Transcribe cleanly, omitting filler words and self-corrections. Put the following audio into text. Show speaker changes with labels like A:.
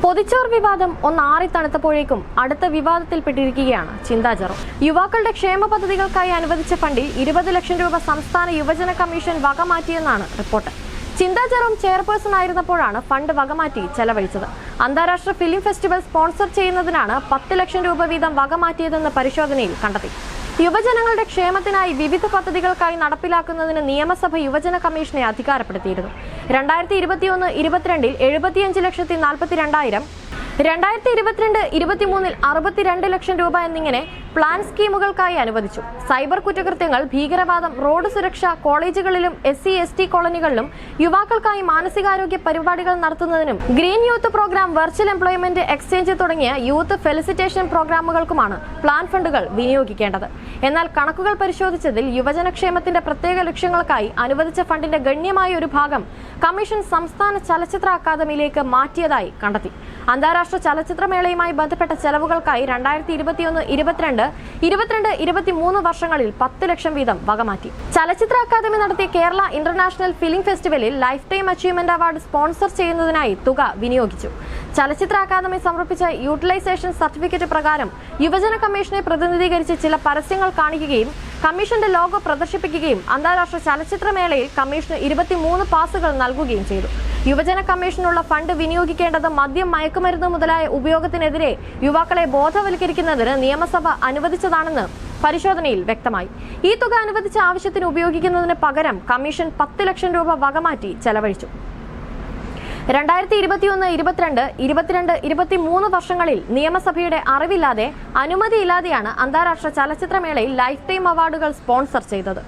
A: പൊതിച്ചോർ വിവാദം ഒന്നാറി തണുത്തപ്പോഴേക്കും അടുത്ത വിവാദത്തിൽപ്പെട്ടിരിക്കുകയാണ് ചിന്താ ജെറോം. യുവാക്കളുടെ ക്ഷേമ പദ്ധതികൾക്കായി അനുവദിച്ച ഫണ്ടിൽ 20 ലക്ഷം രൂപ സംസ്ഥാന യുവജന കമ്മീഷൻ വകമാറ്റിയെന്നാണ് റിപ്പോർട്ട്. ചിന്താ ജെറോം ചെയർപേഴ്സൺ ആയിരുന്നപ്പോഴാണ് ഫണ്ട് വകമാറ്റി ചെലവഴിച്ചത്. അന്താരാഷ്ട്ര ഫിലിം ഫെസ്റ്റിവൽ സ്പോൺസർ ചെയ്യുന്നതിനാണ് 10 ലക്ഷം രൂപ വീതം വകമാറ്റിയതെന്ന് പരിശോധനയിൽ കണ്ടെത്തി. യുവജനങ്ങളുടെ ക്ഷേമത്തിനായി വിവിധ പദ്ധതികൾക്കായി നടപ്പിലാക്കുന്നതിന് നിയമസഭ യുവജന കമ്മീഷനെ അധികാരപ്പെടുത്തിയിരുന്നു. 2021-22 75,42,000, 2022-23 62 ലക്ഷം രൂപ എന്നിങ്ങനെ പ്ലാൻ സ്കീമുകൾക്കായി അനുവദിച്ചു. സൈബർ കുറ്റകൃത്യങ്ങൾ, ഭീകരവാദം, റോഡ് സുരക്ഷ, കോളേജുകളിലും SC/ST കോളനികളിലും യുവാക്കൾക്കായി മാനസികാരോഗ്യ പരിപാടികൾ നടത്തുന്നതിനും green youth programme, virtual employment exchange തുടങ്ങിയ യൂത്ത് ഫെലിസിറ്റേഷൻ പ്രോഗ്രാമുകൾക്കുമാണ് പ്ലാൻ ഫണ്ടുകൾ വിനിയോഗിക്കേണ്ടത്. എന്നാൽ കണക്കുകൾ പരിശോധിച്ചതിൽ യുവജനക്ഷേമത്തിന്റെ പ്രത്യേക ലക്ഷ്യങ്ങൾക്കായി അനുവദിച്ച ഫണ്ടിന്റെ ഗണ്യമായ ഒരു ഭാഗം കമ്മീഷൻ സംസ്ഥാന ചലച്ചിത്ര അക്കാദമിയിലേക്ക് മാറ്റിയതായി കണ്ടെത്തി. അന്താരാഷ്ട്ര ചലച്ചിത്രമേളയുമായി ബന്ധപ്പെട്ട ചെലവുകൾക്കായി 2021-22, 22-23 വർഷങ്ങളിൽ 10 ലക്ഷം വീതം വകമാറ്റി. ചലച്ചിത്ര അക്കാദമി നടത്തിയ കേരള ഇന്റർനാഷണൽ ഫിലിം ഫെസ്റ്റിവലിൽ life time achievement award sponsor ചെയ്യുന്നതിനായി തുക വിനിയോഗിച്ചു. ചലച്ചിത്ര അക്കാദമി സമർപ്പിച്ച യൂട്ടിലൈസേഷൻ സർട്ടിഫിക്കറ്റ് പ്രകാരം യുവജന കമ്മീഷനെ പ്രതിനിധീകരിച്ച് ചില പരസ്യങ്ങൾ കാണിക്കുകയും കമ്മീഷന്റെ ലോഗോ പ്രദർശിപ്പിക്കുകയും അന്താരാഷ്ട്ര ചലച്ചിത്രമേളയിൽ കമ്മീഷന് 23 പാസുകൾ നൽകുകയും ചെയ്തു. യുവജന കമ്മീഷനുള്ള ഫണ്ട് വിനിയോഗിക്കേണ്ടത് മദ്യം, മയക്കുമരുന്ന് മുതലായ ഉപയോഗത്തിനെതിരെ യുവാക്കളെ ബോധവൽക്കരിക്കുന്നതിന് നിയമസഭ അനുവദിച്ചതാണെന്ന് പരിശോധനയിൽ വ്യക്തമായി. ഈ തുക അനുവദിച്ച ആവശ്യത്തിന് ഉപയോഗിക്കുന്നതിന് പകരം കമ്മീഷൻ 10 ലക്ഷം രൂപ വകമാറ്റി ചെലവഴിച്ചു. 2021-22, 22-23 വർഷങ്ങളിൽ നിയമസഭയുടെ അറിവില്ലാതെ, അനുമതിയില്ലാതെയാണ് അന്താരാഷ്ട്ര ചലച്ചിത്രമേളയിൽ ലൈഫ് ടൈം അവാർഡുകൾ സ്പോൺസർ ചെയ്തത്.